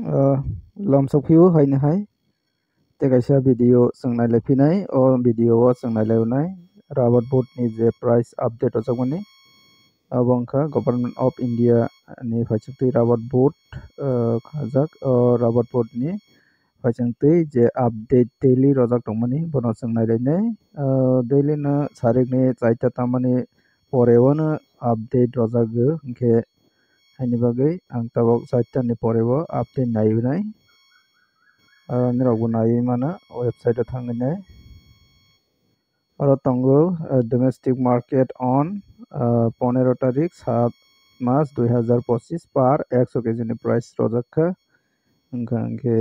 Lomsokphio haini hai te kaisa video swngnai finai o video o swngnai unai rubber boot ni je price update ojagmani abo wngkha Government of India ni phaisingtwi rubber boot khajak o rubber boot ni phaisingtwi je update daily rojak tongmani bono swngnai nai daily no sarik ni 4 ta tamani poreo no update rojago hingke haini bagui ang tabok 4 ta ni poreo update naibunai nirokbo naiwi mano website o thangui nai aro tongo domestic market on 15 tarik 7 March 2025 par 100 kg ni price rojakha hingka hingke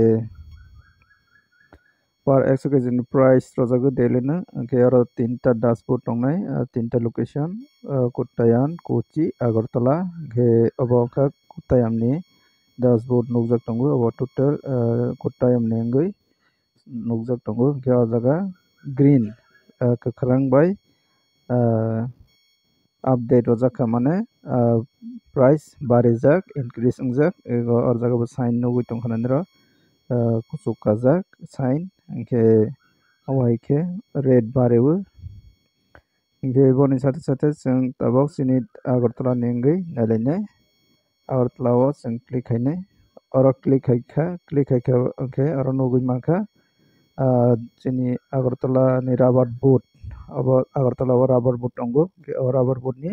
par 100 kg ni price rojago daily no hingke aro 3 ta dashboard tongnai 3 ta location Kottayam Kochi Agartala hingke abo wngkha Kottayam ni dashboard nugjak tongo abo total Kottayam ni wngwi nugjak tongo hingke o jaga green kwkhwrang bai update rojakha mane price barijak increase wngjak o jaga bo sign nugui tongkha nai kuchuk kajak sign hingke abo haikhe rate barewo hingke boni sate sate chwng tabok chini Agartala ni wngwi nailainai Agartala o chwng click hainai oro click haikha hingke oro nugui mankha chini Agartala ni rubber boot abo Agartala o rubber boot tongo o rubber boot ni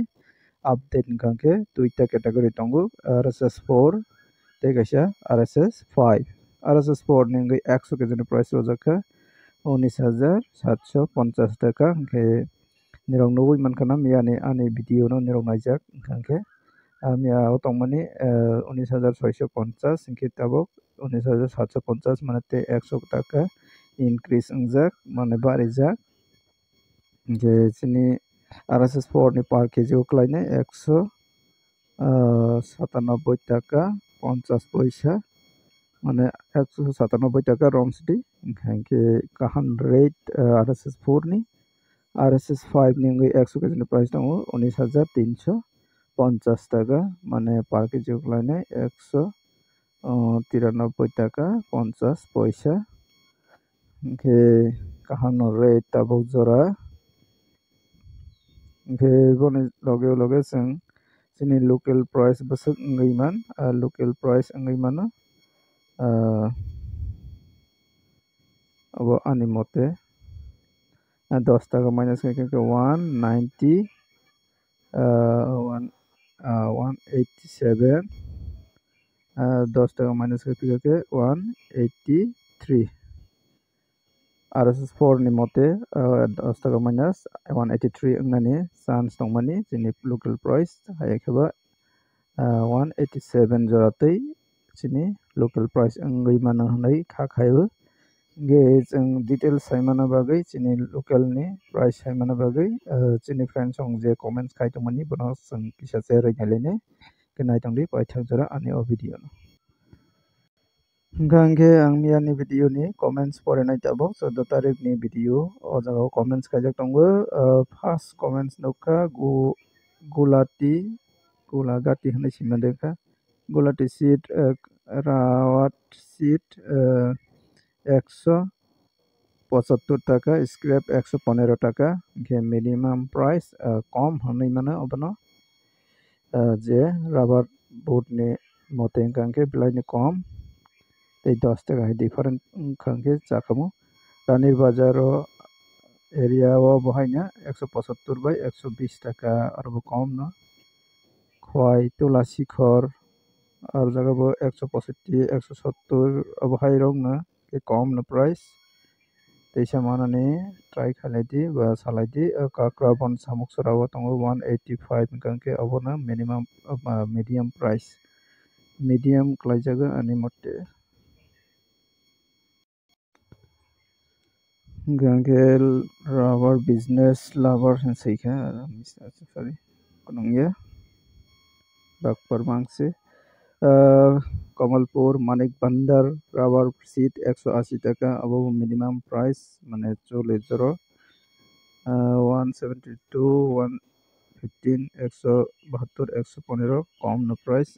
update wngkha hingke 2 ta category tongo RSS 4 tei kaisa RSS 5 RSS 4 ni wngwi 100 kg ni price rojakha 19,750 taka hingke nirok nugui mankha na miyani ani video no nirok naijak wngkha hingke miya o tongmani 19,650 hingke tabok 19,750 mane tei 100 taka increase wngjak mane barijak hingke chini RSS 4 ni per kg o klainai 197 taka 50 paisa mane 197 taka romsdi hingke kaham rate RSS 4 ni RSS 5 ni wngwi 100 kg ni price tongo 19,350 taka mane per kg o klainai 193 taka 50 paisa hingke kaham no rate tabok jora hingke boni loge chwng chini local price bwswk wngwi man local price wngwi mano abo ani mote 10 taka minus khaikhe 190 187 10 taka minus khaikhe 183 RSS 4 ni mote 10 taka minus 183 wngnani chance tongmani chini local price hayakheba 187 joratwi chini local price wngwi mano hwnwi kha khaio hingke chwng details saimano bagwi chini local ni price saimano bagwi chini friends rok je comments khai tongmani bono chwng kisa cherui nailainai hingke naitongdi paithak jora ani o video no hingke ang miyani video ni comments porinai tabok 14 tarik ni video o jaga comments khaijak tongo first comments nukha Gulagati hinui sima dekha Gulati seat rawat seat 175 taka scrap 115 taka hingke minimum price kom hinui mano obono je rubber boot ni mote wngkha hingke belai ni kom tei 10 taka hai different wngkha hingke chakamo Ranir Bazar o area o bohaina 175 bai 120 taka arbo kom no khwai Tulasi khor ar jaga bo 165 170 abo hai rok no kom no price teisa manani try khailai ba salai Kakra bon Samuksara o tongo 185 wngkha hingke abo no minimum medium price medium khlaijago ani mote hingke rubber business lover swijka sorry kunangya Bakpar Mangsi Kamalpur Manik Bandar rubber seat 180 taka abo minimum price mane 40 172 115 172 115 kom no price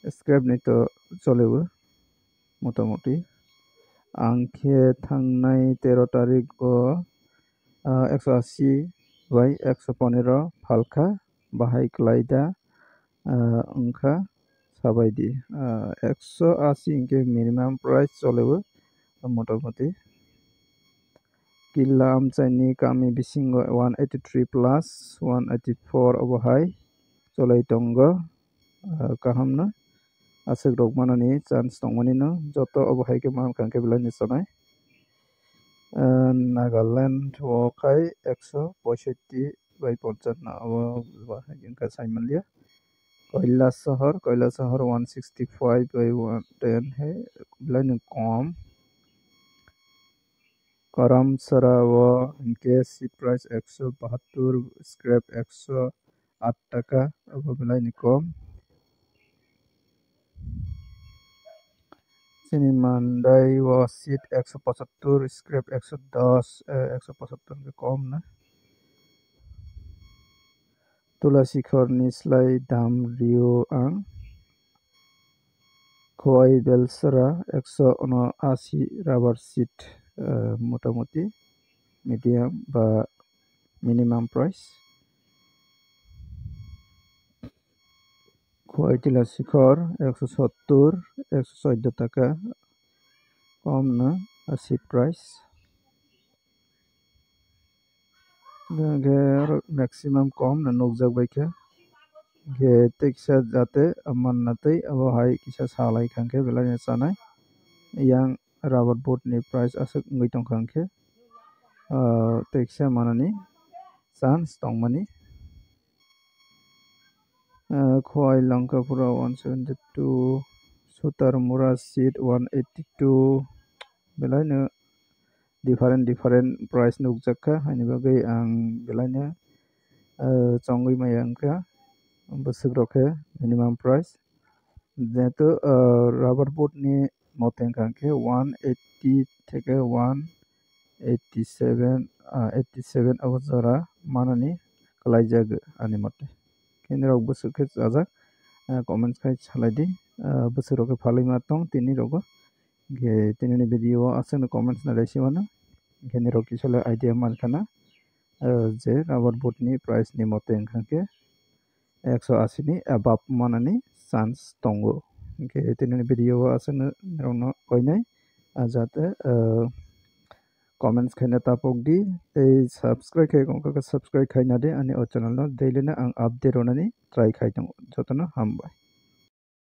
scrap ni to cholewo motamoti angkhe thangnai 13 tarik o 180 bai 115 phalkha bahai klaida wngkha sabaidi 180 hingke minimum price cholewo motamoti Killa amchaini kami bisingo 183 plus 184 obo hai cholai tongo kaham no asuk rok manani chance tongmani no joto obo hai ke manka ke belai ni sonai Nagaland o khai 165 bai 50 na obo bahai ke saimanlia Kailasahar 165 bai 110 hai belai ni kom Karamsara o hingke seat price 172 scrap 108 taka obo belai ni kom Sini Mandai o seat 175 scrap 110 175 ke kom na Tulasikhor ni slai dam rio ang Khowai Belsara 180 rubber seat motamoti medium ba minimum price Khowai Tilasikhor 170 114 taka kom na seat price maximum kom na nukjak baikha ge teksa jate aman natui abo hai kisa salai khangke belai ni chanai yang rubber boot ni price asuk ngui tongkha angkhe teksa manani chance tongmani Khowai Lankapura 172 Sutarmura seat 182 belai no different price nukjakha haini bagui ang belai no chongui maya angkha busuk rokhe minimum price যেহেতু rubber boot ni mote angkhe 180 থেকে 187 abo jora manani kalaijago ani mote kini rok busuk khe chajak comments khai salaidi busuk rok phalui ma tong tini rogo ge tini ni video o asung comments na raisi mano kini rok kisale idea mankana je rubber boot ni price ni mote angkhe 180 ni above manani chance tongo ke tini video o asung rokno koinai jate comments khaina tapok di tei subscribe khai kongka subscribe khaina de ani o channel no daily na ang update ronani try khai tongo jotono hambai